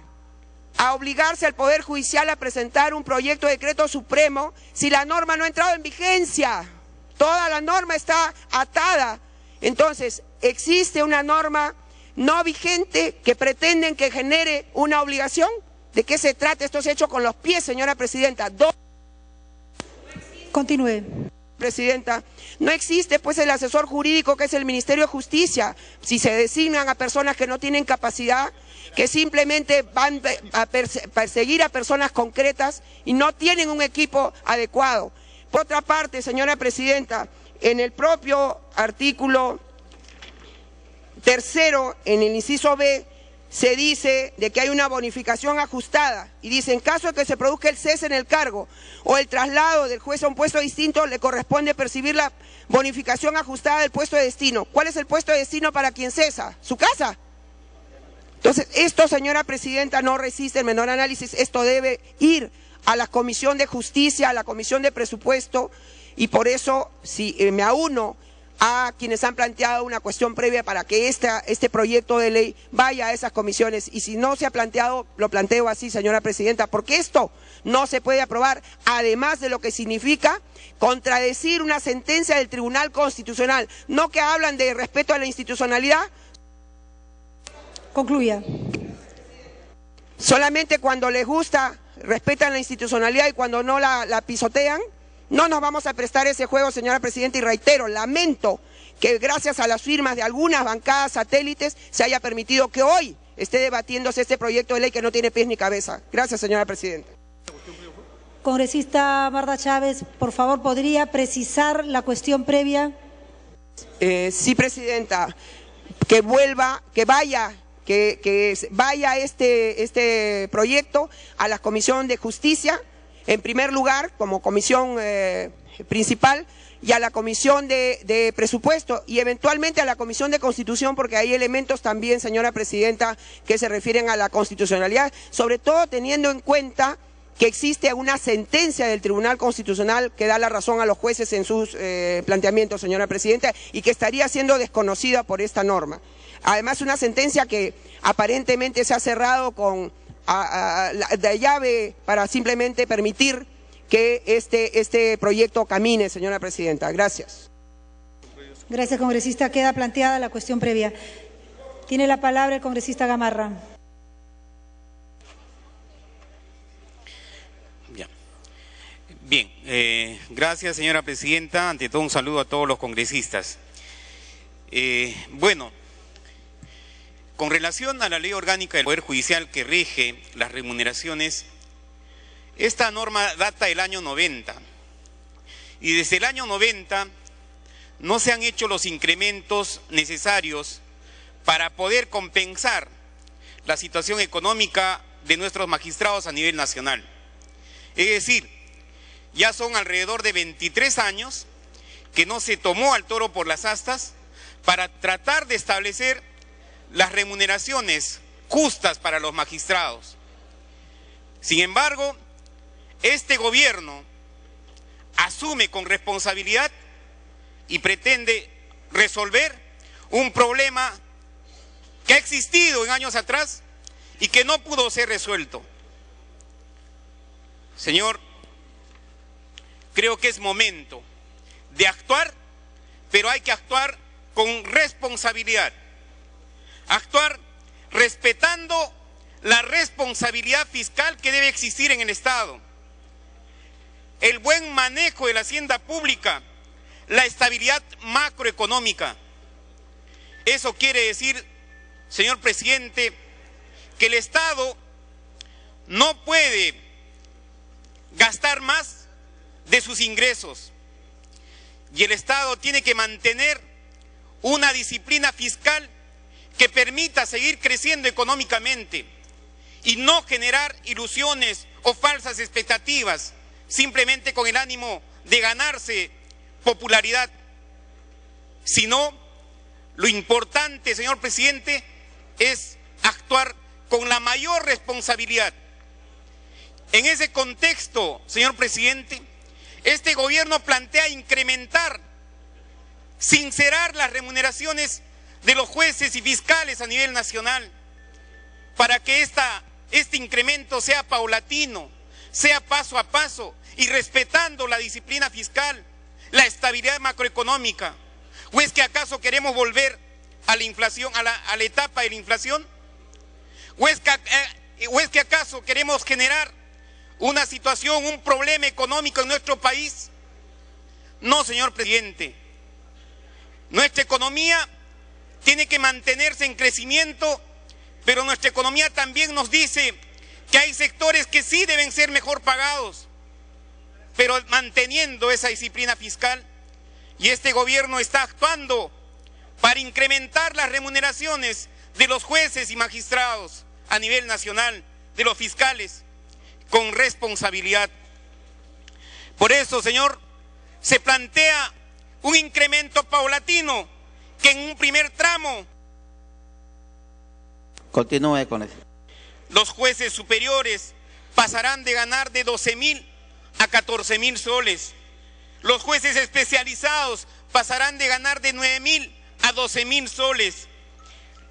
a obligarse al Poder Judicial a presentar un proyecto de decreto supremo si la norma no ha entrado en vigencia? Toda la norma está atada. Entonces, existe una norma no vigente que pretenden que genere una obligación. ¿De qué se trata? Esto es hecho con los pies, señora presidenta. Continúe. Presidenta, no existe pues el asesor jurídico que es el Ministerio de Justicia. Si se designan a personas que no tienen capacidad, que simplemente van a perseguir a personas concretas y no tienen un equipo adecuado. Por otra parte, señora presidenta, en el propio artículo 3º, en el inciso B, se dice de que hay una bonificación ajustada y dice, en caso de que se produzca el cese en el cargo o el traslado del juez a un puesto distinto, le corresponde percibir la bonificación ajustada del puesto de destino. ¿Cuál es el puesto de destino para quien cesa? ¿Su casa? Entonces, esto, señora presidenta, no resiste el menor análisis. Esto debe ir a la Comisión de Justicia, a la Comisión de Presupuesto, y por eso me auno a quienes han planteado una cuestión previa para que este proyecto de ley vaya a esas comisiones. Y si no se ha planteado, lo planteo así, señora presidenta, porque esto no se puede aprobar, además de lo que significa contradecir una sentencia del Tribunal Constitucional. No que hablan de respeto a la institucionalidad. Concluya. Solamente cuando les gusta respetan la institucionalidad y cuando no la pisotean. No nos vamos a prestar ese juego, señora presidenta, y reitero, lamento que gracias a las firmas de algunas bancadas satélites se haya permitido que hoy esté debatiéndose este proyecto de ley que no tiene pies ni cabeza. Gracias, señora presidenta. Congresista Marta Chávez, por favor, ¿podría precisar la cuestión previa? Sí, presidenta, que vaya este proyecto a la Comisión de Justicia, en primer lugar, como comisión principal, y a la Comisión de Presupuesto y eventualmente a la Comisión de Constitución, porque hay elementos también, señora presidenta, que se refieren a la constitucionalidad, sobre todo teniendo en cuenta que existe una sentencia del Tribunal Constitucional que da la razón a los jueces en sus planteamientos, señora presidenta, y que estaría siendo desconocida por esta norma. Además, una sentencia que aparentemente se ha cerrado con la llave para simplemente permitir que este proyecto camine, señora presidenta. Gracias. Gracias, congresista. Queda planteada la cuestión previa. Tiene la palabra el congresista Gamarra. Bien, gracias, señora presidenta. Ante todo, un saludo a todos los congresistas. Bueno, con relación a la ley orgánica del Poder Judicial que rige las remuneraciones, esta norma data del año 90 y desde el año 90 no se han hecho los incrementos necesarios para poder compensar la situación económica de nuestros magistrados a nivel nacional. Es decir, ya son alrededor de 23 años que no se tomó al toro por las astas para tratar de establecer las remuneraciones justas para los magistrados. Sin embargo, este gobierno asume con responsabilidad y pretende resolver un problema que ha existido en años atrás y que no pudo ser resuelto. Señor, creo que es momento de actuar, pero hay que actuar con responsabilidad. Actuar respetando la responsabilidad fiscal que debe existir en el Estado, el buen manejo de la hacienda pública, la estabilidad macroeconómica. Eso quiere decir, señor presidente, que el Estado no puede gastar más de sus ingresos y el Estado tiene que mantener una disciplina fiscal que permita seguir creciendo económicamente y no generar ilusiones o falsas expectativas simplemente con el ánimo de ganarse popularidad, sino lo importante, señor presidente, es actuar con la mayor responsabilidad. En ese contexto, señor presidente, este gobierno plantea incrementar, sincerar las remuneraciones de los jueces y fiscales a nivel nacional para que este incremento sea paulatino, sea paso a paso y respetando la disciplina fiscal, la estabilidad macroeconómica. ¿O es que acaso queremos volver a la inflación, a la etapa de la inflación? ¿O es que acaso queremos generar una situación, un problema económico en nuestro país? No, señor presidente. Nuestra economía tiene que mantenerse en crecimiento, pero nuestra economía también nos dice que hay sectores que sí deben ser mejor pagados, pero manteniendo esa disciplina fiscal. Y este gobierno está actuando para incrementar las remuneraciones de los jueces y magistrados a nivel nacional, de los fiscales, con responsabilidad. Por eso, señor, se plantea un incremento paulatino que en un primer tramo continúe con eso. Los jueces superiores pasarán de ganar de 12.000 a 14.000 soles. Los jueces especializados pasarán de ganar de 9.000 a 12.000 soles.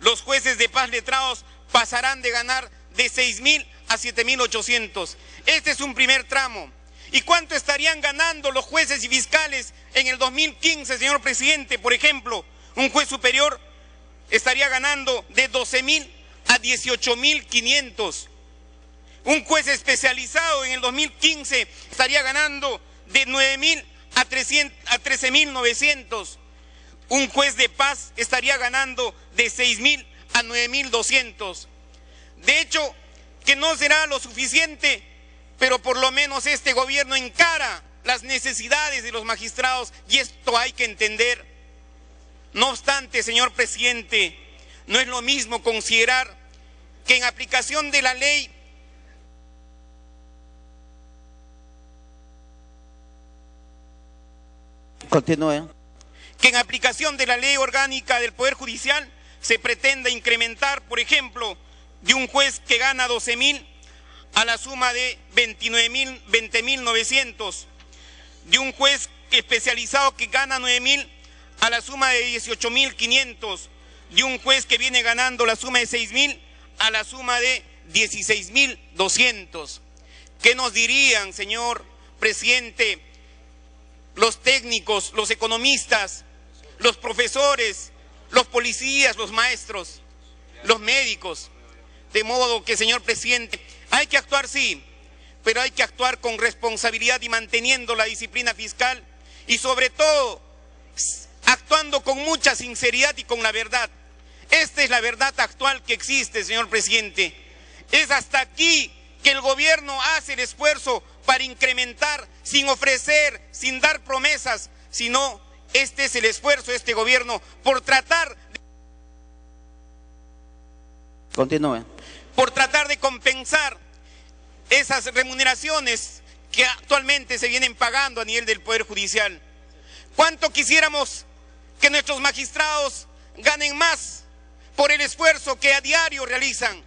Los jueces de paz letrados pasarán de ganar de 6.000 a 7.800. Este es un primer tramo. ¿Y cuánto estarían ganando los jueces y fiscales en el 2015, señor presidente? Por ejemplo, un juez superior estaría ganando de 12.000 a 18.500. Un juez especializado en el 2015 estaría ganando de 9.000 a 13.900. Un juez de paz estaría ganando de 6.000 a a 9.200. De hecho, que no será lo suficiente, pero por lo menos este gobierno encara las necesidades de los magistrados y esto hay que entender. No obstante, señor presidente, no es lo mismo considerar que en aplicación de la ley Continúe. que en aplicación de la ley orgánica del Poder Judicial se pretenda incrementar, por ejemplo, de un juez que gana 12.000 a la suma de 20.900, de un juez especializado que gana 9.000 a la suma de 18.500, de un juez que viene ganando la suma de 6.000 a la suma de 16.200. ¿Qué nos dirían, señor presidente, los técnicos, los economistas, los profesores, los policías, los maestros, los médicos? De modo que, señor presidente, hay que actuar sí, pero hay que actuar con responsabilidad y manteniendo la disciplina fiscal y sobre todo actuando con mucha sinceridad y con la verdad. Esta es la verdad actual que existe, señor presidente. Es hasta aquí que el gobierno hace el esfuerzo para incrementar sin ofrecer, sin dar promesas, sino este es el esfuerzo de este gobierno por tratar Continúe. por tratar de compensar esas remuneraciones que actualmente se vienen pagando a nivel del Poder Judicial. ¿Cuánto quisiéramos que nuestros magistrados ganen más por el esfuerzo que a diario realizan?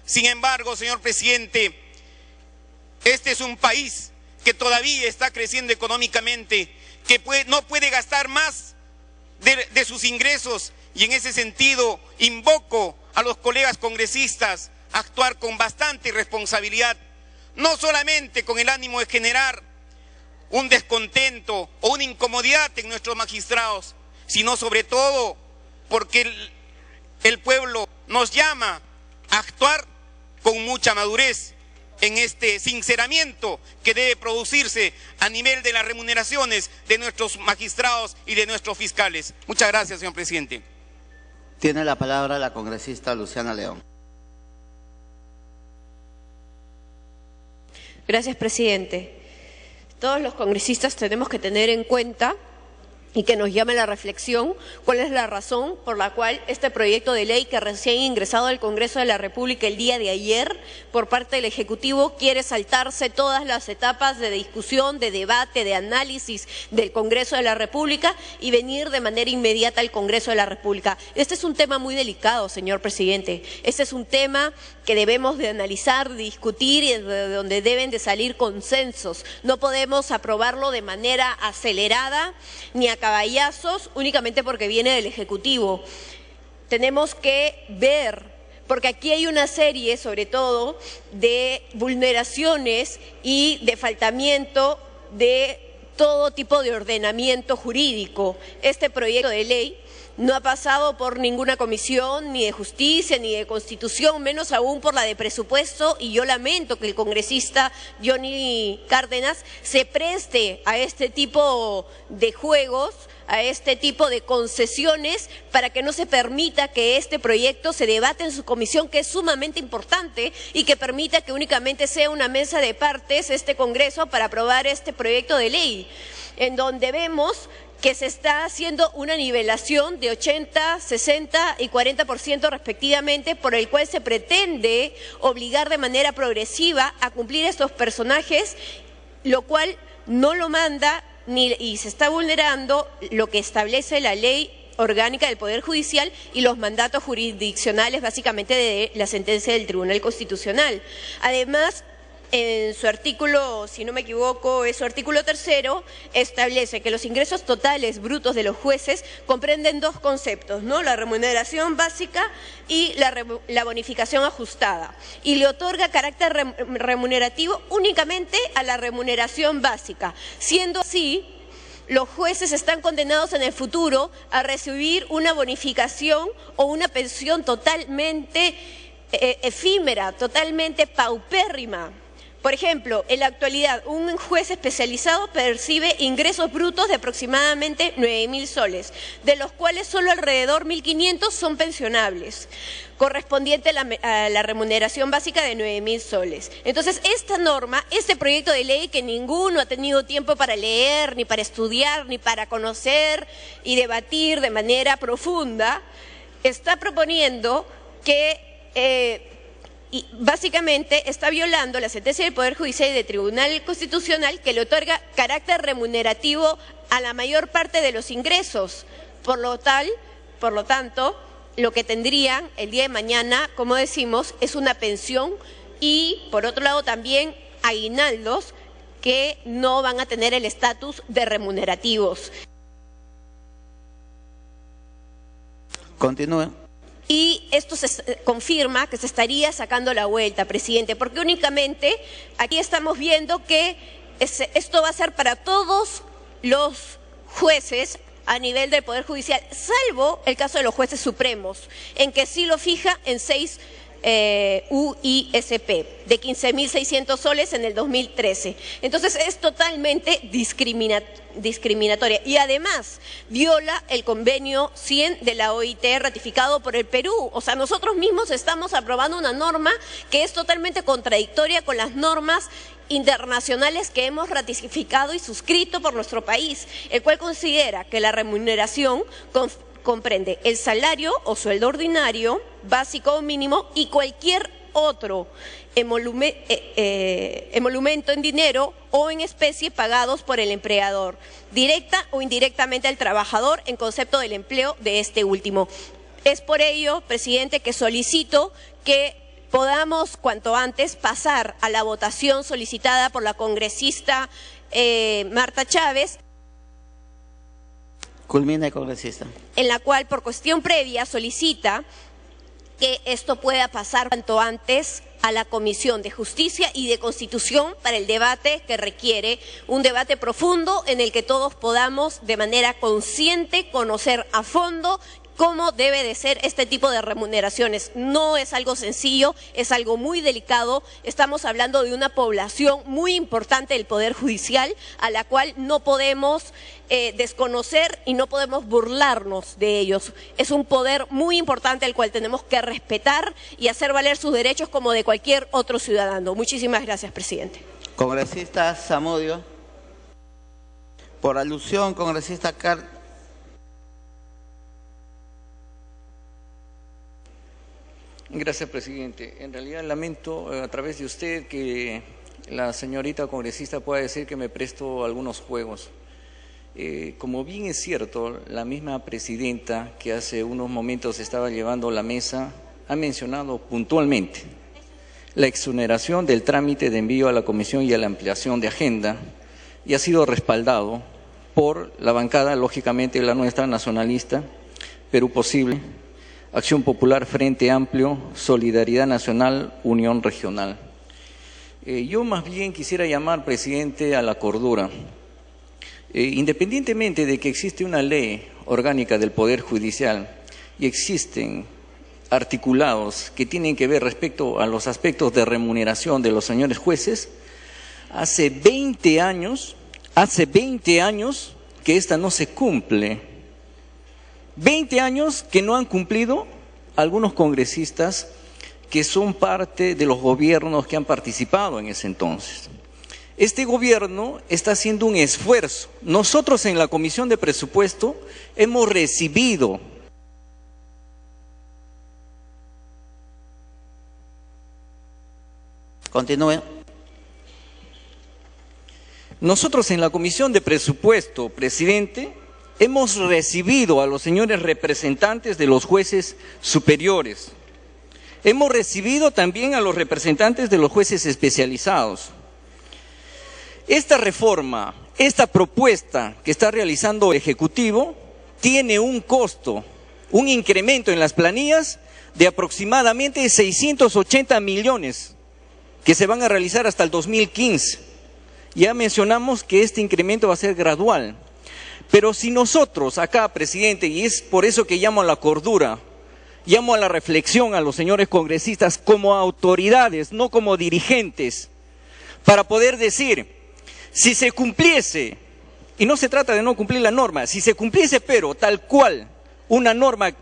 Sin embargo, señor presidente, este es un país que todavía está creciendo económicamente, que no puede gastar más de sus ingresos, y en ese sentido invoco a los colegas congresistas a actuar con bastante responsabilidad, no solamente con el ánimo de generar un descontento o una incomodidad en nuestros magistrados, sino sobre todo porque el pueblo nos llama a actuar con mucha madurez en este sinceramiento que debe producirse a nivel de las remuneraciones de nuestros magistrados y de nuestros fiscales. Muchas gracias, señor presidente. Tiene la palabra la congresista Luciana León. Gracias, presidente. Todos los congresistas tenemos que tener en cuenta y que nos llame la reflexión cuál es la razón por la cual este proyecto de ley que recién ingresado al Congreso de la República el día de ayer por parte del Ejecutivo quiere saltarse todas las etapas de discusión, de debate, de análisis del Congreso de la República y venir de manera inmediata al Congreso de la República. Este es un tema muy delicado, señor presidente. Este es un tema que debemos de analizar, de discutir y de donde deben de salir consensos. No podemos aprobarlo de manera acelerada ni a caballazos únicamente porque viene del Ejecutivo. Tenemos que ver, porque aquí hay una serie sobre todo de vulneraciones y de faltamiento de todo tipo de ordenamiento jurídico. Este proyecto de ley no ha pasado por ninguna comisión, ni de justicia, ni de constitución, menos aún por la de presupuesto, y yo lamento que el congresista Johnny Cárdenas se preste a este tipo de juegos, a este tipo de concesiones, para que no se permita que este proyecto se debate en su comisión, que es sumamente importante, y que permita que únicamente sea una mesa de partes este Congreso para aprobar este proyecto de ley, en donde vemos que se está haciendo una nivelación de 80, 60 y 40% respectivamente, por el cual se pretende obligar de manera progresiva a cumplir estos personajes, lo cual no lo manda y se está vulnerando lo que establece la ley orgánica del Poder Judicial y los mandatos jurisdiccionales básicamente de la sentencia del Tribunal Constitucional. Además, en su artículo, si no me equivoco, es su artículo 3º, establece que los ingresos totales brutos de los jueces comprenden dos conceptos, ¿no? La remuneración básica y la bonificación ajustada, y le otorga carácter remunerativo únicamente a la remuneración básica. Siendo así, los jueces están condenados en el futuro a recibir una bonificación o una pensión totalmente efímera, totalmente paupérrima, Por ejemplo, en la actualidad, un juez especializado percibe ingresos brutos de aproximadamente 9.000 soles, de los cuales solo alrededor 1.500 son pensionables, correspondiente a la remuneración básica de 9.000 soles. Entonces, esta norma, este proyecto de ley que ninguno ha tenido tiempo para leer, ni para estudiar, ni para conocer y debatir de manera profunda, está proponiendo que y básicamente está violando la sentencia del Poder Judicial y del Tribunal Constitucional que le otorga carácter remunerativo a la mayor parte de los ingresos. Por lo tanto, lo que tendrían el día de mañana, como decimos, es una pensión y, por otro lado, también aguinaldos que no van a tener el estatus de remunerativos. Continúe. Y esto se confirma que se estaría sacando la vuelta, presidente, porque únicamente aquí estamos viendo que esto va a ser para todos los jueces a nivel del Poder Judicial, salvo el caso de los jueces supremos, en que sí lo fija en 6 UISP, de 15.600 soles en el 2013. Entonces es totalmente discriminatoria y además viola el convenio 100 de la OIT ratificado por el Perú. O sea, nosotros mismos estamos aprobando una norma que es totalmente contradictoria con las normas internacionales que hemos ratificado y suscrito por nuestro país, el cual considera que la remuneración comprende el salario o sueldo ordinario, básico o mínimo y cualquier otro emolumento en dinero o en especie pagados por el empleador, directa o indirectamente al trabajador en concepto del empleo de este último. Es por ello, presidente, que solicito que podamos cuanto antes pasar a la votación solicitada por la congresista Marta Chávez, culmina, congresista. En la cual, por cuestión previa, solicita que esto pueda pasar cuanto antes a la Comisión de Justicia y de Constitución para el debate que requiere, un debate profundo en el que todos podamos de manera consciente conocer a fondo cómo debe de ser este tipo de remuneraciones. No es algo sencillo, es algo muy delicado. Estamos hablando de una población muy importante del Poder Judicial a la cual no podemos desconocer y no podemos burlarnos de ellos. Es un poder muy importante al cual tenemos que respetar y hacer valer sus derechos como de cualquier otro ciudadano. Muchísimas gracias, presidente. Congresista Zamudio. Por alusión, congresista Gracias, presidente. En realidad lamento a través de usted que la señorita congresista pueda decir que me presto algunos juegos. Como bien es cierto, la misma presidenta que hace unos momentos estaba llevando la mesa ha mencionado puntualmente la exoneración del trámite de envío a la comisión y a la ampliación de agenda y ha sido respaldado por la bancada, lógicamente la nuestra nacionalista, Perú Posible, Acción Popular, Frente Amplio, Solidaridad Nacional, Unión Regional. Yo más bien quisiera llamar, presidente, a la cordura. Independientemente de que existe una ley orgánica del Poder Judicial y existen articulados que tienen que ver respecto a los aspectos de remuneración de los señores jueces, hace 20 años que esta no se cumple. 20 años que no han cumplido algunos congresistas que son parte de los gobiernos que han participado en ese entonces. Este gobierno está haciendo un esfuerzo. Nosotros en la Comisión de Presupuesto hemos recibido Continúe. Nosotros en la Comisión de Presupuesto, presidente, hemos recibido a los señores representantes de los jueces superiores. Hemos recibido también a los representantes de los jueces especializados. Esta reforma, esta propuesta que está realizando el Ejecutivo, tiene un costo, un incremento en las planillas de aproximadamente 680 millones que se van a realizar hasta el 2015. Ya mencionamos que este incremento va a ser gradual. Pero si nosotros acá, presidente, y es por eso que llamo a la cordura, llamo a la reflexión a los señores congresistas como autoridades, no como dirigentes, para poder decir, si se cumpliese, y no se trata de no cumplir la norma, si se cumpliese pero tal cual una norma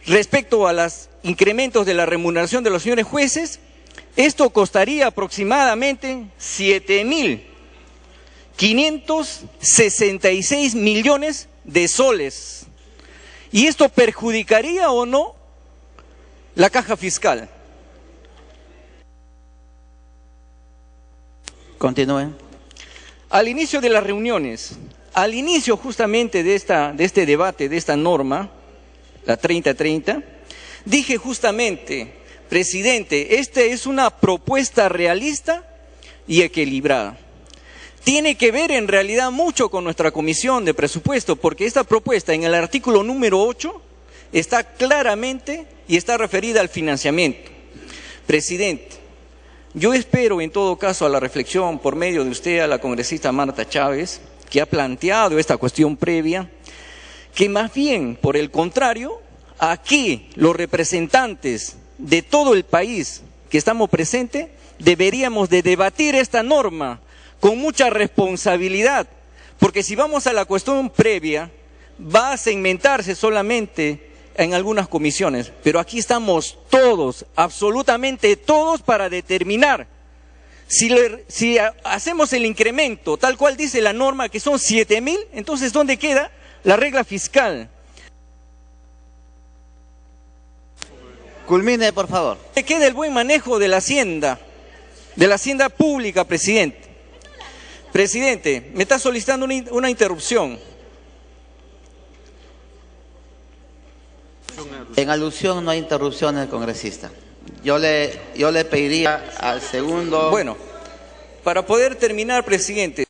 respecto a los incrementos de la remuneración de los señores jueces, esto costaría aproximadamente 7.566 millones de soles. ¿Y esto perjudicaría o no la caja fiscal? Continúen. Al inicio de las reuniones, al inicio justamente de este debate, de esta norma, la 3030, dije justamente, presidente, esta es una propuesta realista y equilibrada. Tiene que ver en realidad mucho con nuestra comisión de presupuesto, porque esta propuesta en el artículo número 8 está claramente y está referida al financiamiento. Presidente, yo espero en todo caso a la reflexión por medio de usted, a la congresista Marta Chávez, que ha planteado esta cuestión previa, que más bien, por el contrario, aquí los representantes de todo el país que estamos presentes, deberíamos de debatir esta norma con mucha responsabilidad, porque si vamos a la cuestión previa, va a segmentarse solamente en algunas comisiones, pero aquí estamos todos, absolutamente todos, para determinar si hacemos el incremento tal cual dice la norma, que son 7.000, entonces ¿dónde queda la regla fiscal? Culmine, por favor. ¿Dónde queda el buen manejo de la hacienda pública, presidente? Presidente, me está solicitando una interrupción. En alusión no hay interrupción del congresista. Yo le pediría al segundo... Bueno, para poder terminar, presidente,